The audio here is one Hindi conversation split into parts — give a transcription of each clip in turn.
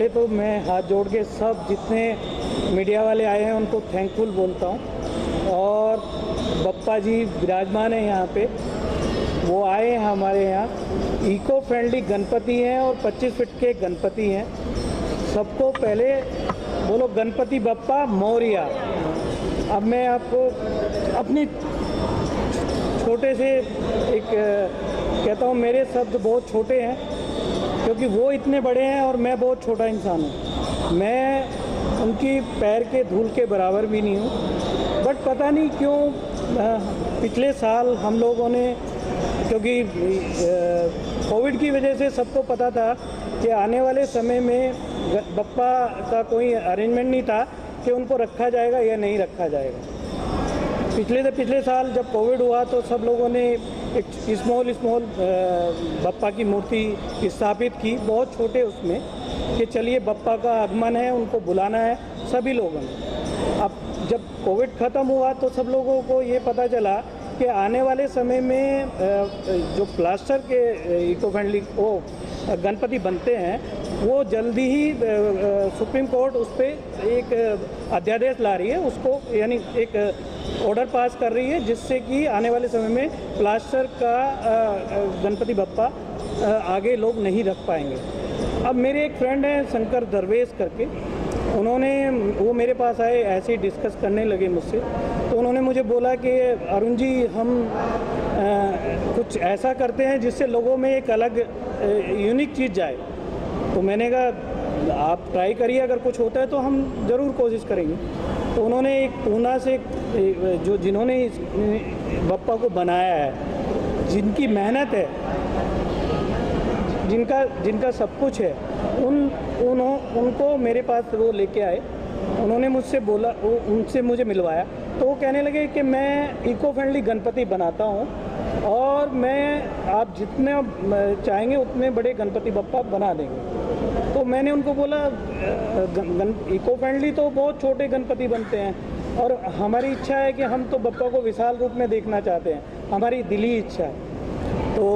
पहले तो मैं हाथ जोड़ के सब जितने मीडिया वाले आए हैं उनको थैंकफुल बोलता हूँ। और बप्पा जी विराजमान हैं यहाँ पे, वो आए हैं हमारे यहाँ। इको फ्रेंडली गणपति हैं और 25 फीट के गणपति हैं। सबको पहले बोलो गणपति बप्पा मोरिया। अब मैं आपको अपनी छोटे से एक कहता हूँ, मेरे शब्द बहुत छोटे हैं क्योंकि वो इतने बड़े हैं और मैं बहुत छोटा इंसान हूँ। मैं उनकी पैर के धूल के बराबर भी नहीं हूँ। बट पता नहीं क्यों पिछले साल हम लोगों ने, क्योंकि कोविड की वजह से सबको पता था कि आने वाले समय में बप्पा का कोई अरेंजमेंट नहीं था कि उनको रखा जाएगा या नहीं रखा जाएगा। पिछले साल जब कोविड हुआ तो सब लोगों ने एक स्मॉल बप्पा की मूर्ति स्थापित की, बहुत छोटे उसमें, कि चलिए बप्पा का आगमन है, उनको बुलाना है सभी लोगों ने। अब जब कोविड ख़त्म हुआ तो सब लोगों को ये पता चला कि आने वाले समय में जो प्लास्टर के इको फ्रेंडली वो गणपति बनते हैं, वो जल्दी ही सुप्रीम कोर्ट उस पर एक अध्यादेश ला रही है, उसको यानी एक ऑर्डर पास कर रही है, जिससे कि आने वाले समय में प्लास्टर का गणपति बप्पा आगे लोग नहीं रख पाएंगे। अब मेरे एक फ्रेंड हैं शंकर दरवेश करके, वो मेरे पास आए, ऐसे ही डिस्कस करने लगे मुझसे। तो उन्होंने मुझे बोला कि अरुण जी, हम कुछ ऐसा करते हैं जिससे लोगों में एक अलग यूनिक चीज़ जाए। तो मैंने कहा आप ट्राई करिए, अगर कुछ होता है तो हम ज़रूर कोशिश करेंगे। तो उन्होंने एक पूना से जिन्होंने इस बप्पा को बनाया है, जिनकी मेहनत है, जिनका सब कुछ है, उनको मेरे पास वो लेके आए। उन्होंने मुझसे बोला, उनसे मुझे मिलवाया, तो वो कहने लगे कि मैं इको फ्रेंडली गणपति बनाता हूँ और आप जितने चाहेंगे उतने बड़े गणपति बप्पा बना देंगे। तो मैंने उनको बोला इको फ्रेंडली तो बहुत छोटे गणपति बनते हैं और हमारी इच्छा है कि हम तो बप्पा को विशाल रूप में देखना चाहते हैं, हमारी दिली इच्छा है। तो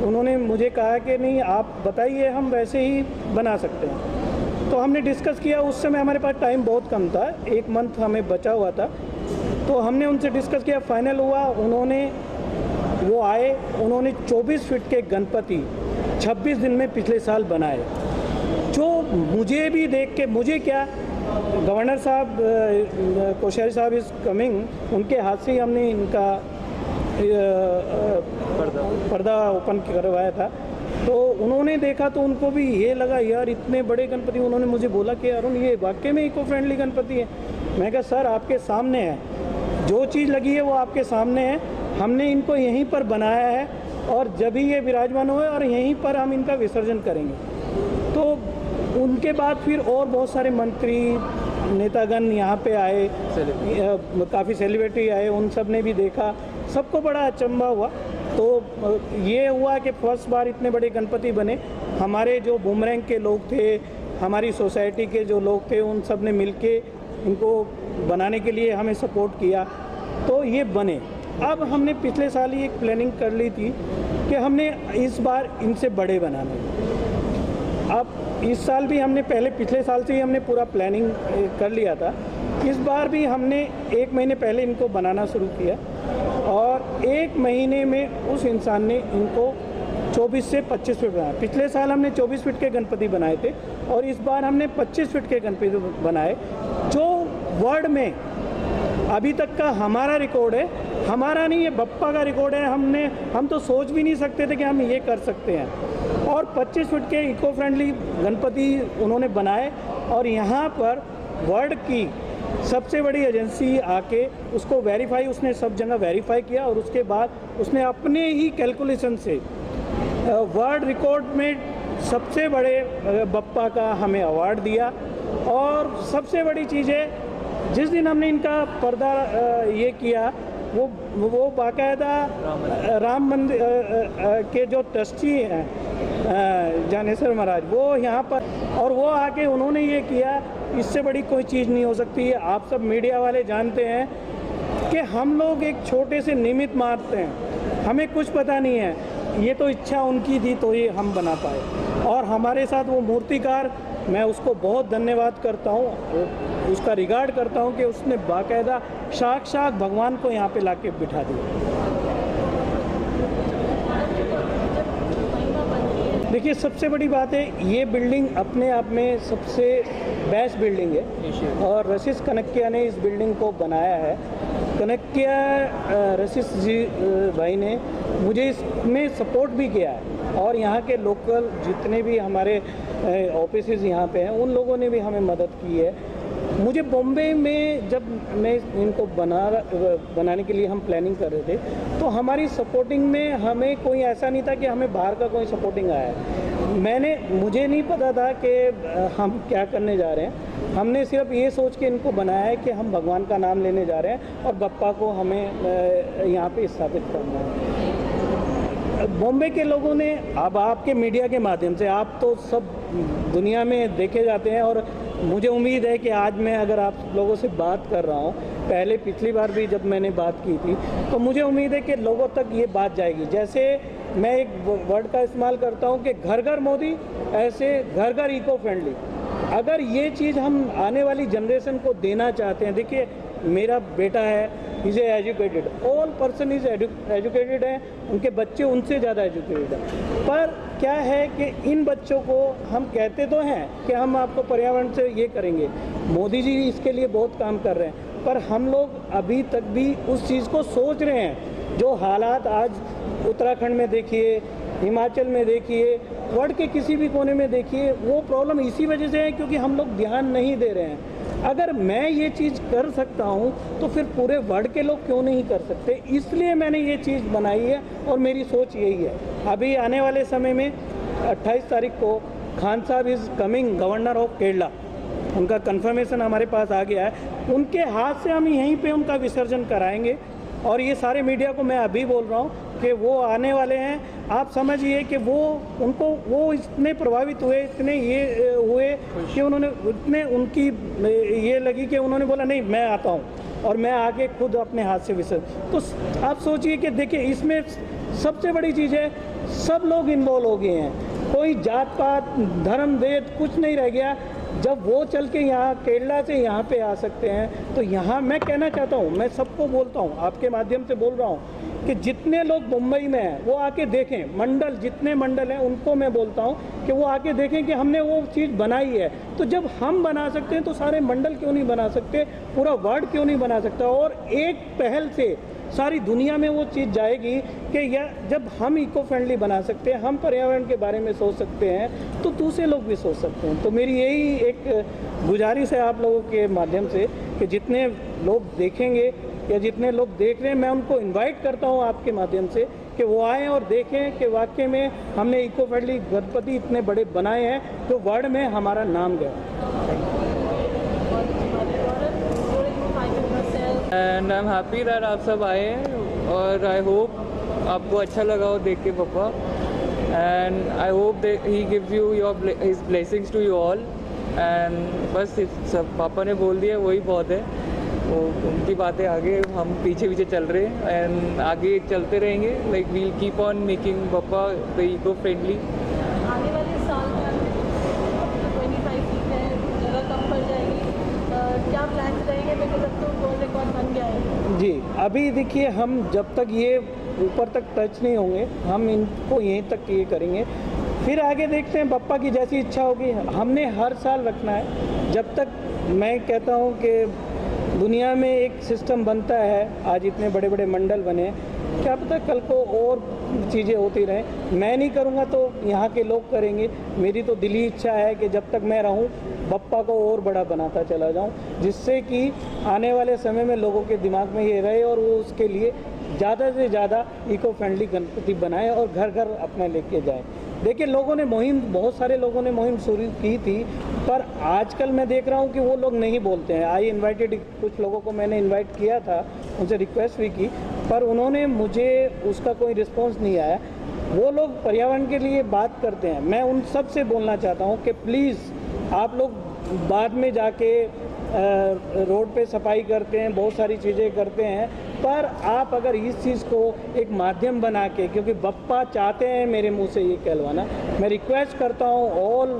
उन्होंने मुझे कहा कि नहीं, आप बताइए, हम वैसे ही बना सकते हैं। तो हमने डिस्कस किया। उस समय हमारे पास टाइम बहुत कम था, 1 मंथ हमें बचा हुआ था। तो हमने उनसे डिस्कस किया, फाइनल हुआ। वो आए, उन्होंने 24 फीट के गणपति 26 दिन में पिछले साल बनाए, जो मुझे भी देख के, मुझे क्या, गवर्नर साहब कोश्यारी साहब इज़ कमिंग, उनके हाथ से ही हमने इनका पर्दा ओपन करवाया था। तो उन्होंने देखा तो उनको भी ये लगा, यार इतने बड़े गणपति। उन्होंने मुझे बोला कि अरुण, ये वाकई में इको फ्रेंडली गणपति है। मैं कहा सर, आपके सामने है, जो चीज़ लगी है वो आपके सामने है। हमने इनको यहीं पर बनाया है और जब ही ये विराजमान हुए और यहीं पर हम इनका विसर्जन करेंगे। तो उनके बाद फिर और बहुत सारे मंत्री, नेतागण यहाँ पे आए, काफ़ी सेलिब्रिटी आए, उन सब ने भी देखा, सबको बड़ा अचंभा हुआ। तो ये हुआ कि फर्स्ट बार इतने बड़े गणपति बने। हमारे जो बुमरैंग के लोग थे, हमारी सोसाइटी के जो लोग थे, उन सब ने मिलके इनको बनाने के लिए हमें सपोर्ट किया, तो ये बने। अब हमने पिछले साल ही एक प्लानिंग कर ली थी कि हमने इस बार इनसे बड़े बनाने। अब इस साल भी हमने पिछले साल से ही हमने पूरा प्लानिंग कर लिया था। इस बार भी हमने 1 महीने पहले इनको बनाना शुरू किया और 1 महीने में उस इंसान ने इनको 24 से 25 फीट बनाया। पिछले साल हमने 24 फीट के गणपति बनाए थे और इस बार हमने 25 फीट के गणपति बनाए, जो वर्ल्ड में अभी तक का हमारा रिकॉर्ड है। हमारा नहीं, ये बप्पा का रिकॉर्ड है। हम तो सोच भी नहीं सकते थे कि हम ये कर सकते हैं। और 25 फीट के इको फ्रेंडली गणपति उन्होंने बनाए और यहाँ पर वर्ल्ड की सबसे बड़ी एजेंसी आके उसको वेरीफाई, उसने सब जगह वेरीफाई किया और उसके बाद उसने अपने ही कैलकुलेशन से वर्ल्ड रिकॉर्ड में सबसे बड़े बप्पा का हमें अवार्ड दिया। और सबसे बड़ी चीज़ है, जिस दिन हमने इनका पर्दा ये किया, वो बाकायदा राम मंदिर के जो ट्रस्टी हैं ज्ञानेश्वर महाराज, वो यहाँ पर, और वो आके उन्होंने ये किया। इससे बड़ी कोई चीज़ नहीं हो सकती है। आप सब मीडिया वाले जानते हैं कि हम लोग एक छोटे से निमित्त मारते हैं, हमें कुछ पता नहीं है। ये तो इच्छा उनकी थी तो ये हम बना पाए। और हमारे साथ वो मूर्तिकार मैं उसको बहुत धन्यवाद करता हूँ, उसका रिगार्ड करता हूँ कि उसने बाकायदा साक्षात भगवान को यहाँ पे लाके बिठा दिया। देखिए सबसे बड़ी बात है, ये बिल्डिंग अपने आप में सबसे बेस्ट बिल्डिंग है और रशीस कनकिया ने इस बिल्डिंग को बनाया है। कनकिया रशीस जी भाई ने मुझे इसमें सपोर्ट भी किया है और यहाँ के लोकल जितने भी हमारे ऑफिसेज यहाँ पे हैं उन लोगों ने भी हमें मदद की है। मुझे बॉम्बे में जब मैं इनको बनाने के लिए हम प्लानिंग कर रहे थे तो हमारी सपोर्टिंग में हमें कोई ऐसा नहीं था कि हमें बाहर का कोई सपोर्टिंग आया है। मुझे नहीं पता था कि हम क्या करने जा रहे हैं। हमने सिर्फ ये सोच के इनको बनाया है कि हम भगवान का नाम लेने जा रहे हैं और बप्पा को हमें यहाँ पे स्थापित करना है। बॉम्बे के लोगों ने, अब आपके मीडिया के माध्यम से आप तो सब दुनिया में देखे जाते हैं और मुझे उम्मीद है कि आज मैं अगर आप लोगों से बात कर रहा हूँ, पहले पिछली बार भी जब मैंने बात की थी तो मुझे उम्मीद है कि लोगों तक ये बात जाएगी। जैसे मैं एक वर्ड का इस्तेमाल करता हूँ कि घर घर मोदी, ऐसे घर घर इको फ्रेंडली। अगर ये चीज़ हम आने वाली जनरेशन को देना चाहते हैं, देखिए मेरा बेटा है, is educated, all person is educated है, उनके बच्चे उनसे ज़्यादा एजुकेटेड हैं। पर क्या है कि इन बच्चों को हम कहते तो हैं कि हम आपको पर्यावरण से ये करेंगे, मोदी जी इसके लिए बहुत काम कर रहे हैं, पर हम लोग अभी तक भी उस चीज़ को सोच रहे हैं। जो हालात आज उत्तराखंड में देखिए, हिमाचल में देखिए, वर्ल्ड के किसी भी कोने में देखिए, वो प्रॉब्लम इसी वजह से है क्योंकि हम लोग ध्यान नहीं दे रहे हैं। अगर मैं ये चीज़ कर सकता हूँ तो फिर पूरे वर्ल्ड के लोग क्यों नहीं कर सकते, इसलिए मैंने ये चीज़ बनाई है और मेरी सोच यही है। अभी आने वाले समय में 28 तारीख को खान साहब is coming governor of Kerala, उनका कंफर्मेशन हमारे पास आ गया है। उनके हाथ से हम यहीं पे उनका विसर्जन कराएंगे और ये सारे मीडिया को मैं अभी बोल रहा हूँ कि वो आने वाले हैं। आप समझिए कि वो इतने प्रभावित हुए, इतने ये हुए कि उन्होंने इतने उनकी ये लगी कि उन्होंने बोला नहीं मैं आता हूँ और मैं आके खुद अपने हाथ से विसर्जन। तो आप सोचिए कि देखिए इसमें सबसे बड़ी चीज़ है, सब लोग इन्वॉल्व हो गए हैं, कोई जात पात धर्म भेद कुछ नहीं रह गया। जब वो चल के यहाँ केरला से यहाँ पे आ सकते हैं तो यहाँ मैं कहना चाहता हूँ, मैं सबको बोलता हूँ, आपके माध्यम से बोल रहा हूँ कि जितने लोग मुंबई में हैं वो आके देखें, मंडल जितने मंडल हैं उनको मैं बोलता हूँ कि वो आके देखें कि हमने वो चीज़ बनाई है। तो जब हम बना सकते हैं तो सारे मंडल क्यों नहीं बना सकते, पूरा वर्ल्ड क्यों नहीं बना सकता। और एक पहल से सारी दुनिया में वो चीज़ जाएगी कि यह जब हम इको फ्रेंडली बना सकते हैं, हम पर्यावरण के बारे में सोच सकते हैं, तो दूसरे लोग भी सोच सकते हैं। तो मेरी यही एक गुजारिश है आप लोगों के माध्यम से कि जितने लोग देखेंगे या जितने लोग देख रहे हैं, मैं उनको इनवाइट करता हूं आपके माध्यम से कि वो आएँ और देखें कि वाकई में हमने इको फ्रेंडली गणपति इतने बड़े बनाए हैं जो वर्ल्ड में हमारा नाम गया। And I am happy that आप सब आए हैं और आई होप आपको अच्छा लगा हो देख के पप्पा। And I hope he gives you your his blessings to you all. And बस सब पापा ने बोल दिया वही बहुत है, वो उनकी बातें आगे हम पीछे पीछे चल रहे हैं एंड आगे चलते रहेंगे। Like we'll keep on making Bappa the eco friendly. आने वाले साल में 25 फीट है, जगह कम पड़ जाएगी, क्या प्लान रहेंगे? बिकॉज अब तो वर्ल्ड रिकॉर्ड बन गया है। जी अभी देखिए, हम जब तक ये ऊपर तक टच नहीं होंगे हम इनको यहीं तक ये करेंगे, फिर आगे देखते हैं, बप्पा की जैसी इच्छा होगी। हमने हर साल रखना है, जब तक मैं कहता हूँ कि दुनिया में एक सिस्टम बनता है, आज इतने बड़े बड़े मंडल बने, क्या पता कल को और चीज़ें होती रहें। मैं नहीं करूँगा तो यहाँ के लोग करेंगे। मेरी तो दिली इच्छा है कि जब तक मैं रहूँ बप्पा को और बड़ा बनाता चला जाऊँ, जिससे कि आने वाले समय में लोगों के दिमाग में ये रहे और वो उसके लिए ज़्यादा से ज़्यादा इको फ्रेंडली गणपति बनाए और घर घर अपना लेके जाए। देखिए लोगों ने मुहिम, बहुत सारे लोगों ने मुहिम शुरू की थी, पर आजकल मैं देख रहा हूँ कि वो लोग नहीं बोलते हैं। आई इनवाइटेड, कुछ लोगों को मैंने इनवाइट किया था, उनसे रिक्वेस्ट भी की, पर उन्होंने मुझे उसका कोई रिस्पॉन्स नहीं आया। वो लोग पर्यावरण के लिए बात करते हैं। मैं उन सब से बोलना चाहता हूँ कि प्लीज़ आप लोग बाद में जाके रोड पे सफाई करते हैं, बहुत सारी चीज़ें करते हैं, पर आप अगर इस चीज़ को एक माध्यम बना के, क्योंकि बप्पा चाहते हैं मेरे मुंह से ये कहलवाना, मैं रिक्वेस्ट करता हूँ ऑल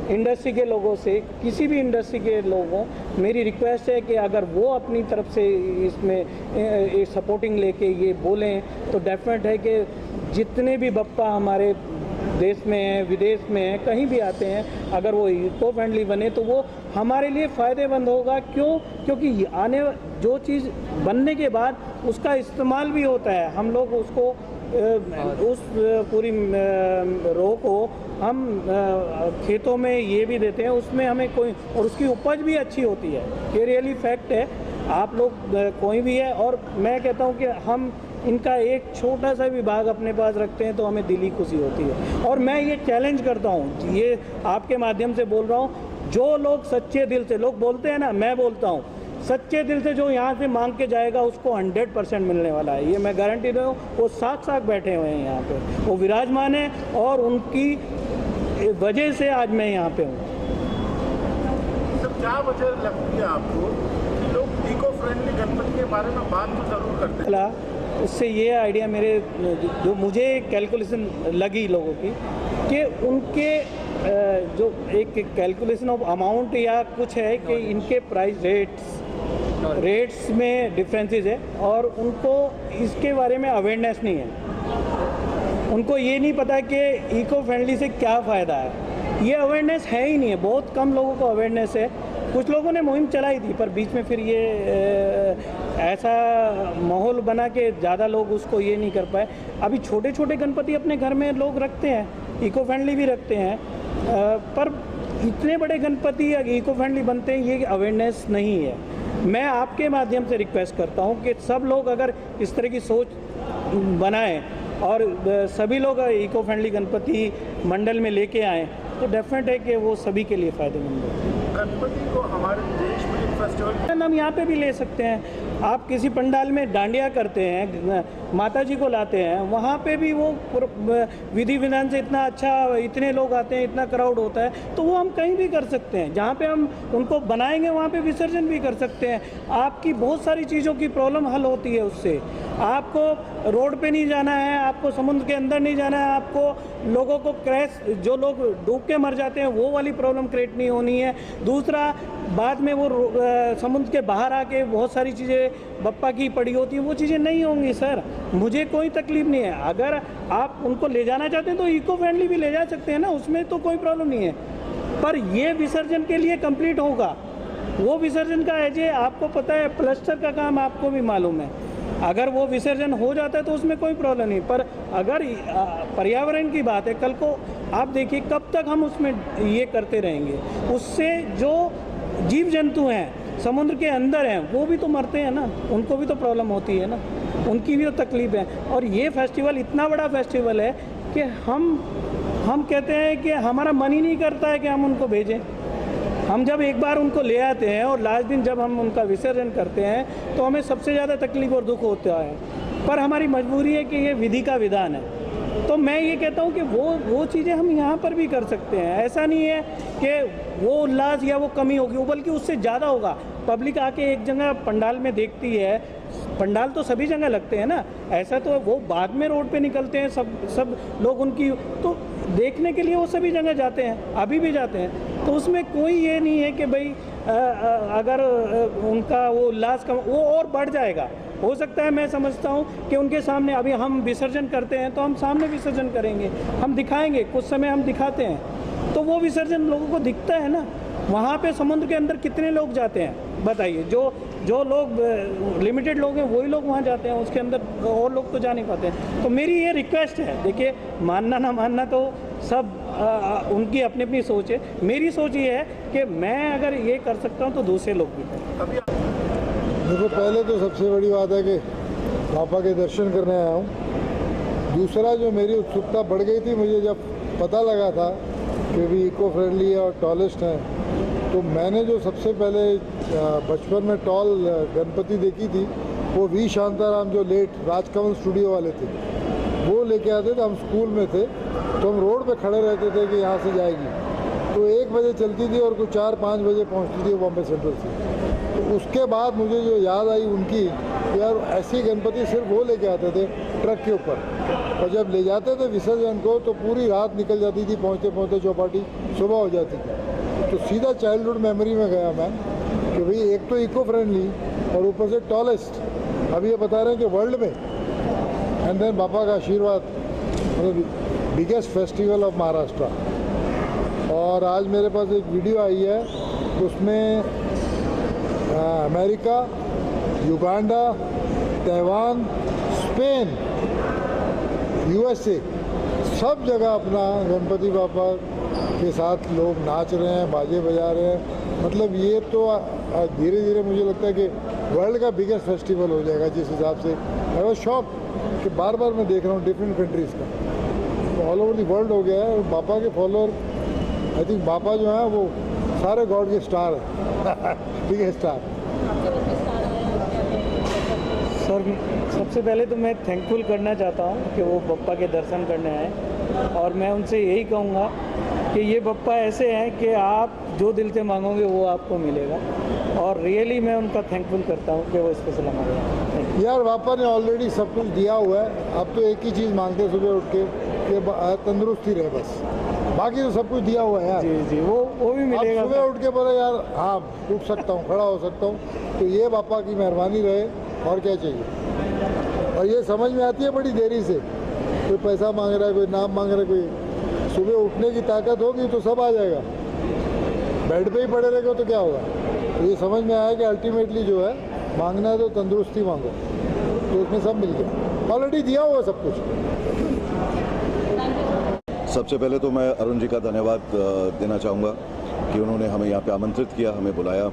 इंडस्ट्री के लोगों से, किसी भी इंडस्ट्री के लोगों, मेरी रिक्वेस्ट है कि अगर वो अपनी तरफ से इसमें सपोर्टिंग लेके ये बोलें तो डेफिनेट है कि जितने भी बप्पा हमारे देश में हैं, विदेश में हैं, कहीं भी आते हैं, अगर वो इको फ्रेंडली बने तो वो हमारे लिए फ़ायदेमंद होगा। क्यों? क्योंकि आने जो चीज़ बनने के बाद उसका इस्तेमाल भी होता है, हम लोग उसको उस पूरी रो को हम खेतों में ये भी देते हैं, उसमें हमें कोई, और उसकी उपज भी अच्छी होती है। ये रियली फैक्ट है। आप लोग कोई भी है, और मैं कहता हूँ कि हम इनका एक छोटा सा भी भाग अपने पास रखते हैं तो हमें दिली खुशी होती है। और मैं ये चैलेंज करता हूँ, ये आपके माध्यम से बोल रहा हूँ, जो लोग सच्चे दिल से, लोग बोलते हैं ना, मैं बोलता हूँ सच्चे दिल से जो यहाँ से मांग के जाएगा उसको 100% मिलने वाला है। ये मैं गारंटी दे रहा हूँ। वो साथ बैठे हुए हैं यहाँ पे, वो विराजमान है, और उनकी वजह से आज मैं यहाँ पे हूँ। सब क्या वजह लगती है आपको कि लोग इको फ्रेंडली गणपति के बारे में बात तो ज़रूर करते हैं? उससे ये आइडिया मेरे जो मुझे कैलकुलेशन लगी लोगों की, कि उनके जो एक कैलकुलेशन ऑफ अमाउंट या कुछ है कि इनके प्राइस रेट्स में डिफरेंसेस है, और उनको इसके बारे में अवेयरनेस नहीं है। उनको ये नहीं पता कि इको फ्रेंडली से क्या फ़ायदा है, ये अवेयरनेस है ही नहीं है। बहुत कम लोगों को अवेयरनेस है। कुछ लोगों ने मुहिम चलाई थी, पर बीच में फिर ये ऐसा माहौल बना कि ज़्यादा लोग उसको ये नहीं कर पाए। अभी छोटे छोटे गणपति अपने घर में लोग रखते हैं, इको फ्रेंडली भी रखते हैं, पर इतने बड़े गणपति इको फ्रेंडली बनते हैं, ये अवेयरनेस नहीं है। मैं आपके माध्यम से रिक्वेस्ट करता हूँ कि सब लोग अगर इस तरह की सोच बनाएं और सभी लोग इको फ्रेंडली गणपति मंडल में लेके आएँ तो डेफिनेट है कि वो सभी के लिए फ़ायदेमंद है। गणपति को हमारे देश में एक फेस्टिवल हम यहाँ पे भी ले सकते हैं। आप किसी पंडाल में डांडिया करते हैं, माता जी को लाते हैं, वहाँ पे भी वो विधि विधान से इतना अच्छा, इतने लोग आते हैं, इतना क्राउड होता है, तो वो हम कहीं भी कर सकते हैं। जहाँ पे हम उनको बनाएंगे वहाँ पे विसर्जन भी कर सकते हैं। आपकी बहुत सारी चीज़ों की प्रॉब्लम हल होती है उससे। आपको रोड पे नहीं जाना है, आपको समुद्र के अंदर नहीं जाना है, आपको लोगों को क्रैश, जो लोग डूब के मर जाते हैं वो वाली प्रॉब्लम क्रिएट नहीं होनी है। दूसरा, बाद में वो समुद्र के बाहर आके बहुत सारी चीज़ें बप्पा की पड़ी होती हैं, वो चीज़ें नहीं होंगी सर। मुझे कोई तकलीफ नहीं है। अगर आप उनको ले जाना चाहते हैं तो इको फ्रेंडली भी ले जा सकते हैं ना, उसमें तो कोई प्रॉब्लम नहीं है। पर ये विसर्जन के लिए कंप्लीट होगा। वो विसर्जन का है, जे आपको पता है, प्लास्टर का काम आपको भी मालूम है। अगर वो विसर्जन हो जाता है तो उसमें कोई प्रॉब्लम नहीं। पर अगर पर्यावरण की बात है, कल को आप देखिए कब तक हम उसमें ये करते रहेंगे। उससे जो जीव जंतु हैं समुद्र के अंदर हैं वो भी तो मरते हैं ना, उनको भी तो प्रॉब्लम होती है ना, उनकी भी तो तकलीफ है। और ये फेस्टिवल इतना बड़ा फेस्टिवल है कि हम कहते हैं कि हमारा मन ही नहीं करता है कि हम उनको भेजें। हम जब एक बार उनको ले आते हैं और लास्ट दिन जब हम उनका विसर्जन करते हैं तो हमें सबसे ज़्यादा तकलीफ और दुख होता है, पर हमारी मजबूरी है कि ये विधि का विधान है। तो मैं ये कहता हूँ कि वो चीज़ें हम यहाँ पर भी कर सकते हैं। ऐसा नहीं है कि वो उल्लास या वो कमी होगी, वो बल्कि उससे ज़्यादा होगा। पब्लिक आके एक जगह पंडाल में देखती है, पंडाल तो सभी जगह लगते हैं ना, ऐसा तो वो बाद में रोड पे निकलते हैं सब लोग उनकी, तो देखने के लिए वो सभी जगह जाते हैं, अभी भी जाते हैं। तो उसमें कोई ये नहीं है कि भाई अगर उनका वो उल्लास कम, वो और बढ़ जाएगा। हो सकता है, मैं समझता हूँ कि उनके सामने अभी हम विसर्जन करते हैं तो हम सामने विसर्जन करेंगे, हम दिखाएंगे, कुछ समय हम दिखाते हैं तो वो विसर्जन लोगों को दिखता है ना। वहाँ पे समुद्र के अंदर कितने लोग जाते हैं बताइए? जो लोग लिमिटेड लोग हैं वही लोग वहाँ जाते हैं, उसके अंदर और लोग तो जा नहीं पाते हैं। तो मेरी ये रिक्वेस्ट है, देखिए मानना ना मानना तो सब उनकी अपनी अपनी सोच है। मेरी सोच ये है कि मैं अगर ये कर सकता हूँ तो दूसरे लोग भी करें। देखो, पहले तो सबसे बड़ी बात है कि पापा के दर्शन करने आया हूँ। दूसरा, जो मेरी उत्सुकता बढ़ गई थी, मुझे जब पता लगा था कि भी इको फ्रेंडली और टॉलेस्ट हैं, तो मैंने जो सबसे पहले बचपन में टॉल गणपति देखी थी वो वी शांताराम, जो लेट राजकमल स्टूडियो वाले थे, वो लेके आते थे। हम स्कूल में थे तो हम रोड पे खड़े रहते थे कि यहाँ से जाएगी, तो 1 बजे चलती थी और कुछ 4-5 बजे पहुँचती थी बॉम्बे सेंट्रल से। तो उसके बाद मुझे जो याद आई उनकी, यार ऐसी गणपति सिर्फ वो लेके आते थे ट्रक के ऊपर, और जब ले जाते थे विसर्जन को तो पूरी रात निकल जाती थी पहुँचते पहुँचते चौपाटी सुबह हो जाती थी। तो सीधा चाइल्डहुड मेमोरी में गया मैं कि भाई एक तो इको फ्रेंडली और ऊपर से टॉलेस्ट, अभी ये बता रहे हैं कि वर्ल्ड में, एंड देन बापा का आशीर्वाद, मतलब बिगेस्ट फेस्टिवल ऑफ महाराष्ट्र। और आज मेरे पास एक वीडियो आई है, उसमें America, Uganda, Taiwan, Spain, USA, सब जगह अपना गणपति बापा के साथ लोग नाच रहे हैं, बाजे बजा रहे हैं। मतलब ये तो धीरे धीरे मुझे लगता है कि वर्ल्ड का बिगेस्ट फेस्टिवल हो जाएगा। जिस हिसाब से आई वाज शॉक कि बार बार मैं देख रहा हूँ डिफरेंट कंट्रीज़ का, ऑल ओवर द वर्ल्ड हो गया है। और बापा के फॉलोअर, आई थिंक बापा जो हैं वो सारे गॉड के स्टार हैं बिगेस्ट स्टार। सर सबसे पहले तो मैं थैंकफुल करना चाहता हूँ कि वो पप्पा के दर्शन करने आए, और मैं उनसे यही कहूँगा कि ये पप्पा ऐसे हैं कि आप जो दिल से मांगोगे वो आपको मिलेगा, और रियली मैं उनका थैंकफुल करता हूँ कि वो स्पेशल हमारे यहाँ। यार पापा ने ऑलरेडी सब कुछ दिया हुआ है, अब तो एक ही चीज़ मांगते हैं सुबह उठ के कि तंदुरुस्ती रहे, बस बाकी तो सब कुछ दिया हुआ है यार। जी जी, वो भी मिलेगा। सुबह उठ के बोले यार हाँ उठ सकता हूँ, खड़ा हो सकता हूँ, तो ये पापा की मेहरबानी रहे, और क्या चाहिए। और ये समझ में आती है बड़ी देरी से, कोई पैसा मांग रहा है, कोई नाम मांग रहा है, कोई सुबह उठने की ताकत होगी तो सब आ जाएगा। बेड पे ही पड़े रहेगा तो क्या होगा। तो ये समझ में आया कि अल्टीमेटली जो है मांगना है तो तंदुरुस्ती मांगो, तो उसमें सब मिल गया, ऑलरेडी दिया हुआ सब कुछ। सबसे पहले तो मैं अरुण जी का धन्यवाद देना चाहूँगा कि उन्होंने हमें यहाँ पे आमंत्रित किया, हमें बुलाया।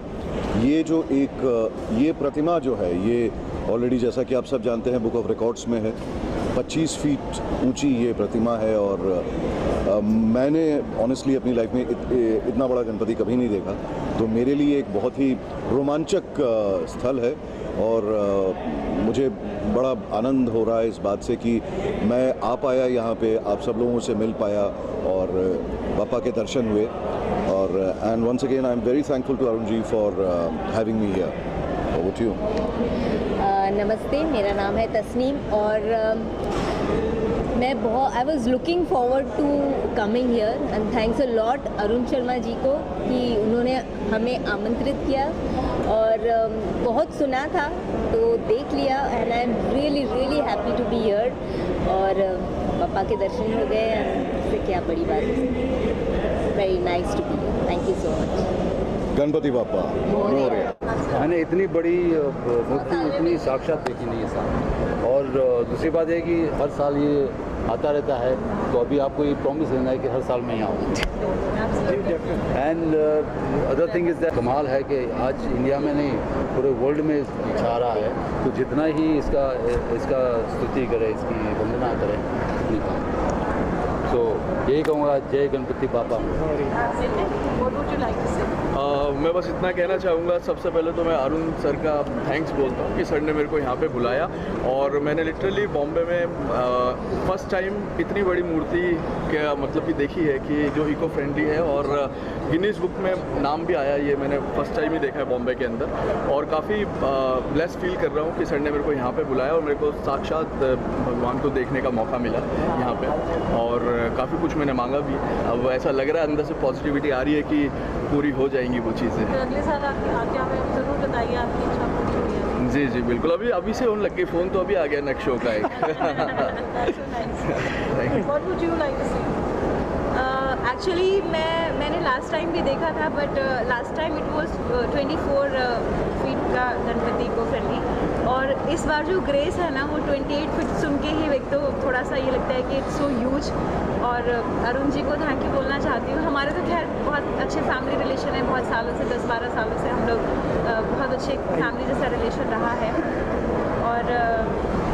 ये जो ये प्रतिमा जो है, ये ऑलरेडी जैसा कि आप सब जानते हैं बुक ऑफ रिकॉर्ड्स में है। 25 फीट ऊंची ये प्रतिमा है, और मैंने ऑनेस्टली अपनी लाइफ में इतना बड़ा गणपति कभी नहीं देखा, तो मेरे लिए एक बहुत ही रोमांचक स्थल है। और मुझे बड़ा आनंद हो रहा है इस बात से कि मैं आ पाया यहाँ पे, आप सब लोगों से मिल पाया और बापा के दर्शन हुए। और and once again I am very thankful to Arun ji for having me here. Over to you. नमस्ते, मेरा नाम है तस्नीम, और I was looking forward to coming here, and thanks a lot Arun Sharma ji को कि उन्होंने हमें आमंत्रित किया। और बहुत सुना था तो देख लिया, and I am really really happy to be here. और पापा के दर्शन हो गए, इससे क्या बड़ी बात है। Very nice to be here, thank you so much. Ganpati Bappa Morya. मैंने इतनी बड़ी मूर्ति इतनी साक्षात देखी नहीं है साहब। और दूसरी बात है कि हर साल ये आता रहता है, तो अभी आपको ये प्रॉमिस लेना है कि हर साल मैं यहाँ आऊँ। And other thing is that कमाल है कि आज इंडिया में नहीं पूरे वर्ल्ड में छा रहा है, तो जितना ही इसका स्तुति करे, इसकी वंदना करे, उतनी कम। तो यही कहूँगा, जय गणपति बापा। मैं बस इतना कहना चाहूँगा, सबसे पहले तो मैं अरुण सर का थैंक्स बोलता हूँ कि सर ने मेरे को यहाँ पे बुलाया। और मैंने लिटरली बॉम्बे में फर्स्ट टाइम इतनी बड़ी मूर्ति क्या मतलब कि देखी है कि जो इको फ्रेंडली है, और गिनीज बुक में नाम भी आया। ये मैंने फर्स्ट टाइम ही देखा है बॉम्बे के अंदर, और काफ़ी ब्लेस फील कर रहा हूँ कि सर ने मेरे को यहाँ पे बुलाया और मेरे को साक्षात भगवान को देखने का मौका मिला यहाँ पे। और काफ़ी कुछ मैंने मांगा भी, अब ऐसा लग रहा है अंदर से पॉजिटिविटी आ रही है कि पूरी हो जाएंगी वो चीज़ें। अगले साल आके हमें ज़रूर बताइए आपकी इच्छा पूरी हुई है। जी जी बिल्कुल, अभी से होने लग गई, फ़ोन तो अभी आ गया नेक्स्ट शो का एक। What would you like to say? Actually मैंने लास्ट टाइम भी देखा था, but last time it was 24 feet का गणपति को फ्रेंडली, और इस बार जो ग्रेस है ना वो 28 फीट सुन के ही एक तो थोड़ा सा ये लगता है कि इट्स सो ह्यूज। और अरुण जी को थैंक यू बोलना चाहती हूँ। हमारे तो खैर बहुत अच्छे फैमिली रिलेशन है, बहुत सालों से 10-12 सालों से हम लोग बहुत अच्छे फैमिली जैसा रिलेशन रहा है। और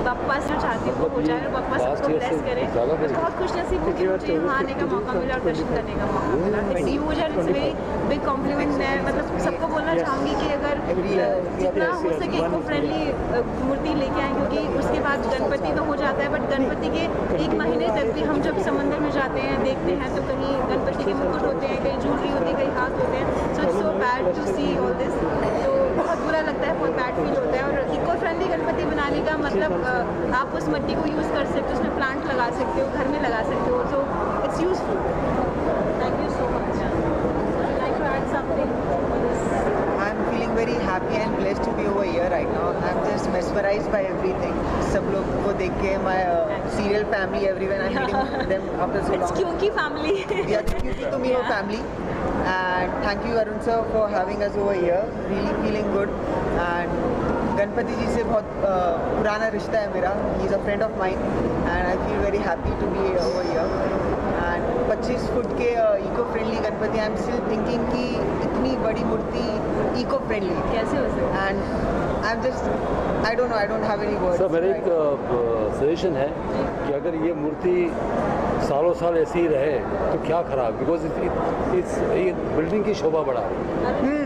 पापा से चाहती हूँ वो हो जाए, और पापा सबको ब्लेस करें। बहुत खुश नसीब हूँ कि मुझे यहाँ आने का मौका मिला और दर्शन करने का मौका मिला। It's huge and it's very big complement. मैं मतलब सबको बोलना चाहूँगी कि अगर जितना हो सके इको फ्रेंडली मूर्ति लेके आएँ, क्योंकि उसके बाद गणपति तो हो जाता है, बट गणपति के 1 महीने तक भी हम जब समंदर में जाते हैं देखते हैं तो कहीं गणपति के मुकुट होते हैं, कहीं ज्वेलरी होती है, कहीं हाथ होते हैं। So it's so bad to see all this, तो बहुत बुरा लगता है, बहुत बैड फील होता है। और इको फ्रेंडली गणपति बनाने का मतलब आप उस मिट्टी को यूज़ कर सकते हो, उसमें प्लांट लगा सकते हो, घर में लगा सकते हो, so it's useful. Thank you so much. very happy and blessed to be over here right now. I'm just mesmerized by everything. सब लोग को देख के my serial family, everyone, I'm meeting them after so long. It's क्योंकि family. Yeah, क्योंकि तुम ही हो family. And thank you Arun sir for having us over here. Really feeling good. And Ganpati जी से बहुत पुराना रिश्ता है मेरा. He's a friend of mine and I feel very happy to be over here. And 25 foot के eco friendly Ganpati, I am still thinking कि इतनी बड़ी मूर्ति इको फ्रेंडली कैसे हो सकता है? And I am just I don't have any words. Sir मेरा एक सजेशन है कि अगर ये मूर्ति सालों साल ऐसी ही रहे तो क्या खराब, बिकॉज इस बिल्डिंग की शोभा बढ़ा रही है.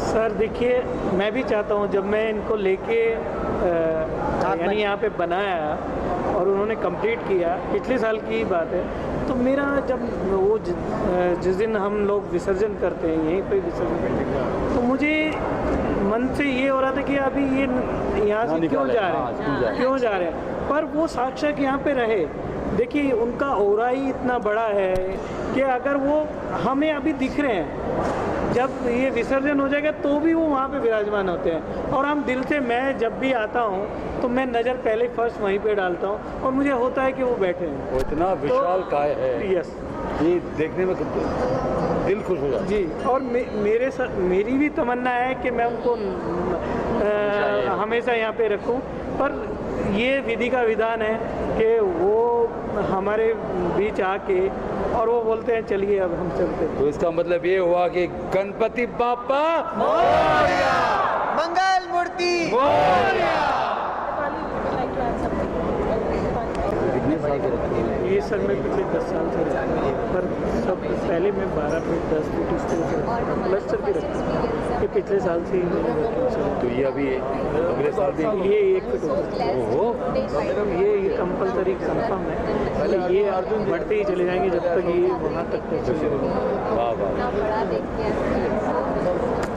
सर देखिए, मैं भी चाहता हूँ जब मैं इनको लेके यानी यहाँ पे बनाया और उन्होंने कंप्लीट किया, पिछले साल की बात है, तो मेरा जब वो जिस दिन हम लोग विसर्जन करते हैं यहीं पे विसर्जन करते हैं, तो मुझे मन से ये हो रहा था कि अभी ये यहाँ से क्यों जा रहे हैं, पर वो साक्षात यहाँ पे रहे. देखिए उनका ऑरा ही इतना बड़ा है कि अगर वो हमें अभी दिख रहे हैं, जब ये विसर्जन हो जाएगा तो भी वो वहाँ पे विराजमान होते हैं. और हम दिल से, मैं जब भी आता हूँ तो मैं नज़र पहले फर्स्ट वहीं पे डालता हूँ और मुझे होता है कि वो बैठे हैं. वो इतना विशाल काय है. यस, ये देखने में दिल खुश हो जाता है. जी, और मेरी भी तमन्ना है कि मैं उनको हमेशा यहाँ पे रखूँ, पर ये विधि का विधान है कि वो हमारे बीच आके और वो बोलते हैं चलिए अब हम चलते हैं. तो इसका मतलब ये हुआ कि गणपति बाप्पा मोरया, मंगल मूर्ति मोरया. ये सर मैं पिछले 10 साल से रखता हूँ, पर सब पहले मैं 12 फीट 10 फीट इस तरह से क्लस्टर भी रखता हूँ. ये पिछले साल से ही. तो ये अभी अगले साल भी ये 1 फीट होगा. ये कंपलसरी कंफर्म है. पहले ये बढ़ते ही चले जाएंगे जब तक ये वहाँ तक पहुँचे. वाह वाह,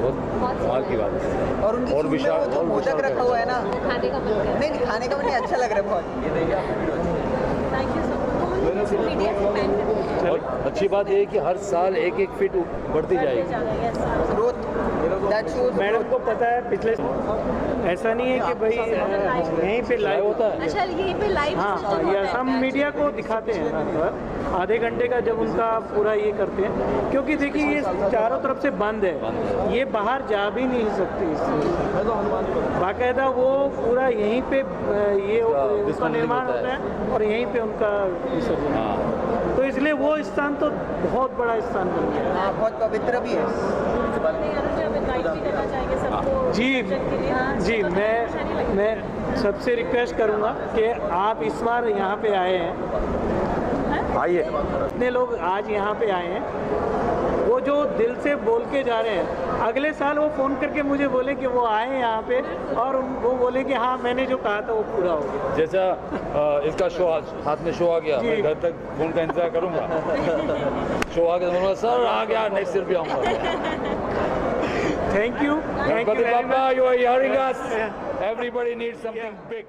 बहुत कमाल की बात है. और उनकी विशाल जो मोदक रखा हुआ है ना, खाने का मन नहीं, खाने का मन नहीं, अच्छा लग रहा है बहुत. Thank you so much. और अच्छी बात ये है कि हर साल 1-1 फीट बढ़ती जाएगी. ग्रोथ मैडम को पता है, पिछले ऐसा नहीं है कि भाई यहीं पे लाइव होता है. अच्छा, यहीं पे लाइव. हाँ, ये हम मीडिया को दिखाते हैं आधे घंटे का जब उनका पूरा ये करते हैं, क्योंकि देखिए ये चारों तरफ से बंद है, ये बाहर जा भी नहीं सकती. बाकायदा वो पूरा यहीं पे ये उसका निर्माण होता है और यहीं पे उनका विसर्जन. तो इसलिए वो स्थान तो बहुत बड़ा स्थान बन गया. हाँ, बहुत पवित्र भी है. जी, मैं सबसे रिक्वेस्ट करूंगा कि आप इस बार यहाँ पे आए हैं, आइए. इतने लोग आज यहाँ पे आए हैं, वो जो दिल से बोल के जा रहे हैं, अगले साल वो फ़ोन करके मुझे बोले कि वो आए यहाँ पे और वो बोले कि हाँ मैंने जो कहा था वो पूरा हो गया. जैसा इसका शो हाथ में शो आ गया, मैं घर तक फोन का इंतजार करूँगा. शो आ गया तो सर आ गया, नेक्स्ट ईयर भी आऊँगा. Thank you. Gणपति Bappa, you are hearing us. Everybody needs something big.